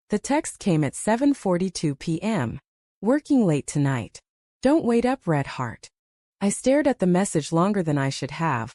The text came at 7:42 p.m. Working late tonight. Don't wait up, red heart. I stared at the message longer than I should have,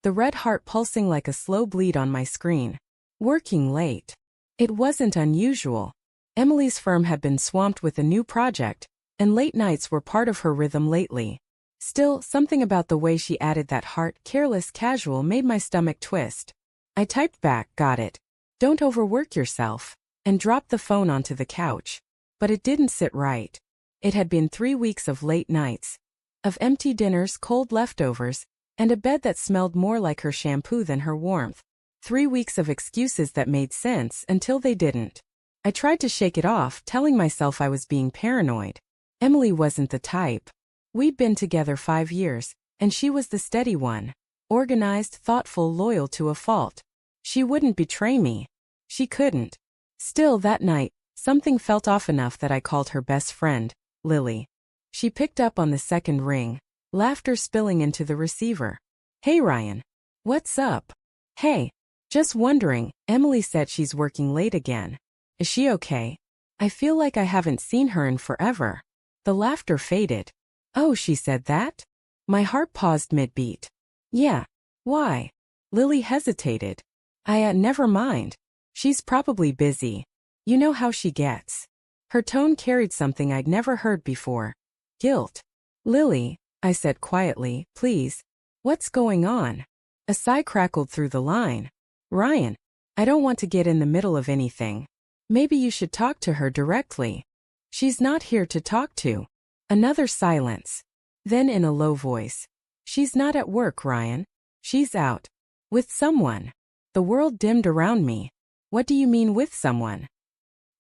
the red heart pulsing like a slow bleed on my screen. Working late. It wasn't unusual. Emily's firm had been swamped with a new project, and late nights were part of her rhythm lately. Still, something about the way she added that heart, careless, casual, made my stomach twist. I typed back, got it. Don't overwork yourself, and dropped the phone onto the couch. But it didn't sit right. It had been 3 weeks of late nights, of empty dinners, cold leftovers, and a bed that smelled more like her shampoo than her warmth. 3 weeks of excuses that made sense until they didn't. I tried to shake it off, telling myself I was being paranoid. Emily wasn't the type. We'd been together 5 years, and she was the steady one. Organized, thoughtful, loyal to a fault. She wouldn't betray me. She couldn't. Still, that night, something felt off enough that I called her best friend, Lily. She picked up on the second ring, laughter spilling into the receiver. Hey Ryan. What's up? Hey. Just wondering, Emily said she's working late again. Is she okay? I feel like I haven't seen her in forever. The laughter faded. Oh, she said that? My heart paused mid-beat. Yeah. Why? Lily hesitated. Never mind. She's probably busy. You know how she gets. Her tone carried something I'd never heard before. Guilt. Lily, I said quietly, please. What's going on? A sigh crackled through the line. Ryan, I don't want to get in the middle of anything. Maybe you should talk to her directly. She's not here to talk to. Another silence. Then in a low voice. She's not at work, Ryan. She's out. With someone. The world dimmed around me. What do you mean with someone?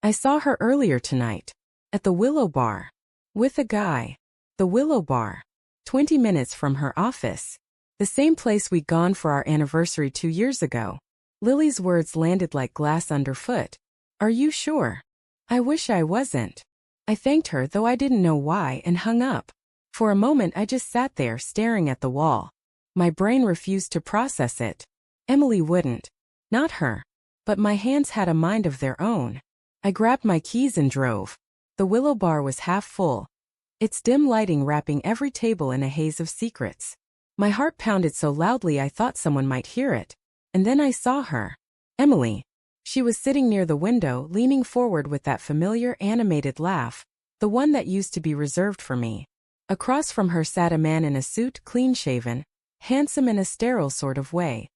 I saw her earlier tonight. At the Willow Bar. With a guy. The Willow Bar. 20 minutes from her office. The same place we'd gone for our anniversary 2 years ago. Lily's words landed like glass underfoot. Are you sure? I wish I wasn't. I thanked her, though I didn't know why, and hung up. For a moment I just sat there staring at the wall. My brain refused to process it. Emily wouldn't. Not her. But my hands had a mind of their own. I grabbed my keys and drove. The Willow Bar was half full, its dim lighting wrapping every table in a haze of secrets. My heart pounded so loudly I thought someone might hear it. And then I saw her. Emily. She was sitting near the window, leaning forward with that familiar animated laugh, the one that used to be reserved for me. Across from her sat a man in a suit, clean-shaven, handsome in a sterile sort of way.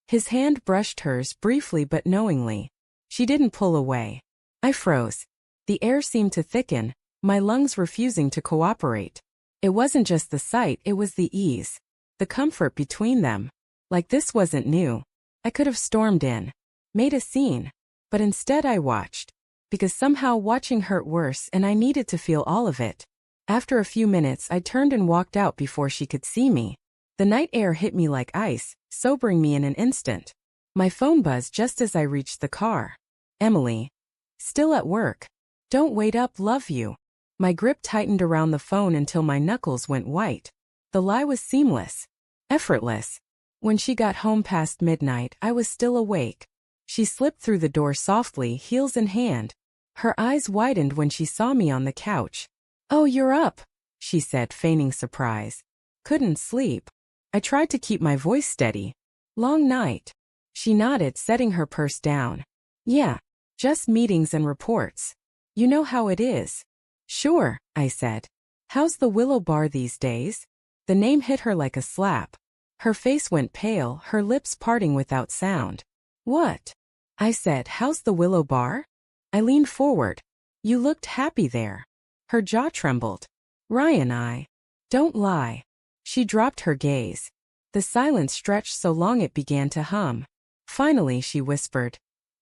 His hand brushed hers briefly but knowingly. She didn't pull away. I froze. The air seemed to thicken, my lungs refusing to cooperate. It wasn't just the sight, it was the ease, the comfort between them. Like this wasn't new. I could have stormed in, made a scene, but instead I watched. Because somehow watching hurt worse and I needed to feel all of it. After a few minutes I turned and walked out before she could see me. The night air hit me like ice, sobering me in an instant. My phone buzzed just as I reached the car. Emily. Still at work. Don't wait up, love you. My grip tightened around the phone until my knuckles went white. The lie was seamless. Effortless. When she got home past midnight, I was still awake. She slipped through the door softly, heels in hand. Her eyes widened when she saw me on the couch. Oh, you're up, she said, feigning surprise. Couldn't sleep. I tried to keep my voice steady. Long night. She nodded, setting her purse down. Yeah, just meetings and reports. You know how it is. Sure, I said. How's the Willow Bar these days? The name hit her like a slap. Her face went pale, her lips parting without sound. What? I said, how's the Willow Bar? I leaned forward. You looked happy there. Her jaw trembled. Ryan, don't lie. She dropped her gaze. The silence stretched so long it began to hum. Finally she whispered.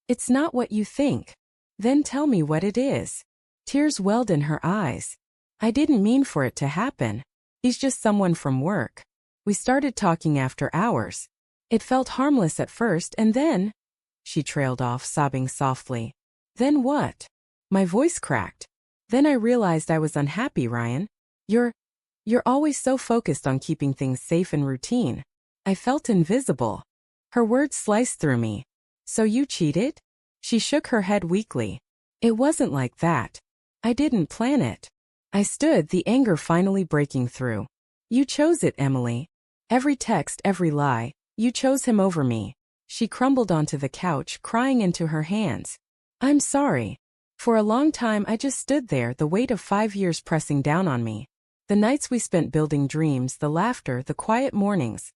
It's not what you think. Then tell me what it is. Tears welled in her eyes. I didn't mean for it to happen. He's just someone from work. We started talking after hours. It felt harmless at first and then... She trailed off, sobbing softly. Then what? My voice cracked. Then I realized I was unhappy, Ryan. You're always so focused on keeping things safe and routine. I felt invisible. Her words sliced through me. So you cheated? She shook her head weakly. It wasn't like that. I didn't plan it. I stood, the anger finally breaking through. You chose it, Emily. Every text, every lie. You chose him over me. She crumbled onto the couch, crying into her hands. I'm sorry. For a long time I just stood there, the weight of 5 years pressing down on me. The nights we spent building dreams, the laughter, the quiet mornings.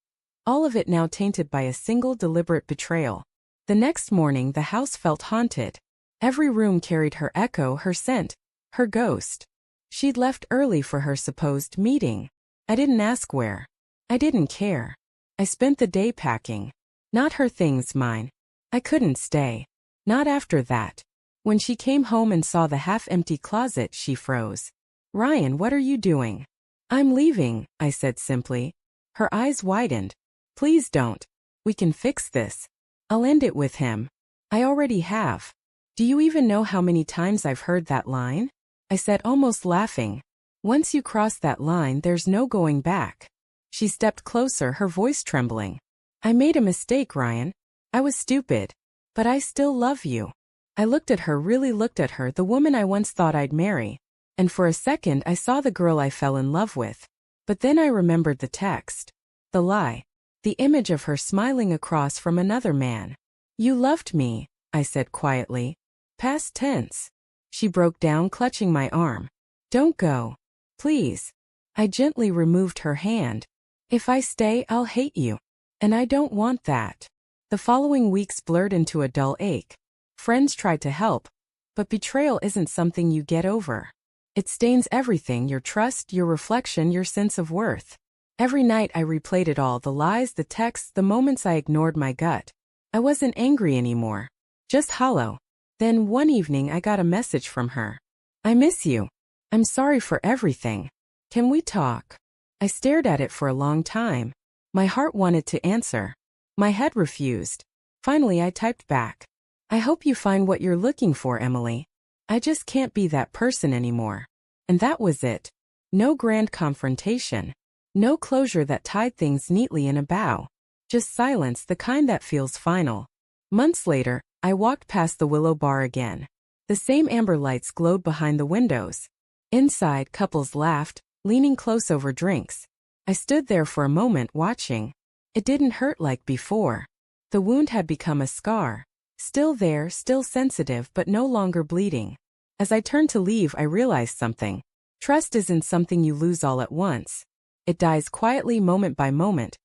All of it now tainted by a single deliberate betrayal. The next morning the house felt haunted. Every room carried her echo, her scent, her ghost. She'd left early for her supposed meeting. I didn't ask where. I didn't care. I spent the day packing. Not her things, mine. I couldn't stay. Not after that. When she came home and saw the half-empty closet, she froze. Ryan, what are you doing? I'm leaving, I said simply. Her eyes widened. Please don't. We can fix this. I'll end it with him. I already have. Do you even know how many times I've heard that line? I said, almost laughing. Once you cross that line, there's no going back. She stepped closer, her voice trembling. I made a mistake, Ryan. I was stupid. But I still love you. I looked at her, really looked at her, the woman I once thought I'd marry. And for a second I saw the girl I fell in love with. But then I remembered the text. The lie. The image of her smiling across from another man. You loved me, I said quietly. Past tense. She broke down, clutching my arm. Don't go. Please. I gently removed her hand. If I stay, I'll hate you. And I don't want that. The following weeks blurred into a dull ache. Friends tried to help. But betrayal isn't something you get over. It stains everything, your trust, your reflection, your sense of worth. Every night I replayed it all, the lies, the texts, the moments I ignored my gut. I wasn't angry anymore. Just hollow. Then one evening I got a message from her. I miss you. I'm sorry for everything. Can we talk? I stared at it for a long time. My heart wanted to answer. My head refused. Finally I typed back. I hope you find what you're looking for, Emily. I just can't be that person anymore. And that was it. No grand confrontation. No closure that tied things neatly in a bow. Just silence, the kind that feels final. Months later, I walked past the Willow Bar again. The same amber lights glowed behind the windows. Inside, couples laughed, leaning close over drinks. I stood there for a moment watching. It didn't hurt like before. The wound had become a scar. Still there, still sensitive, but no longer bleeding. As I turned to leave, I realized something. Trust isn't something you lose all at once. It dies quietly, moment by moment,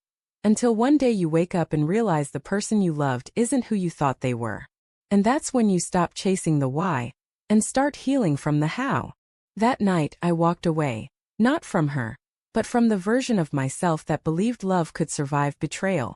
until one day you wake up and realize the person you loved isn't who you thought they were. And that's when you stop chasing the why and start healing from the how. That night, I walked away, not from her, but from the version of myself that believed love could survive betrayal.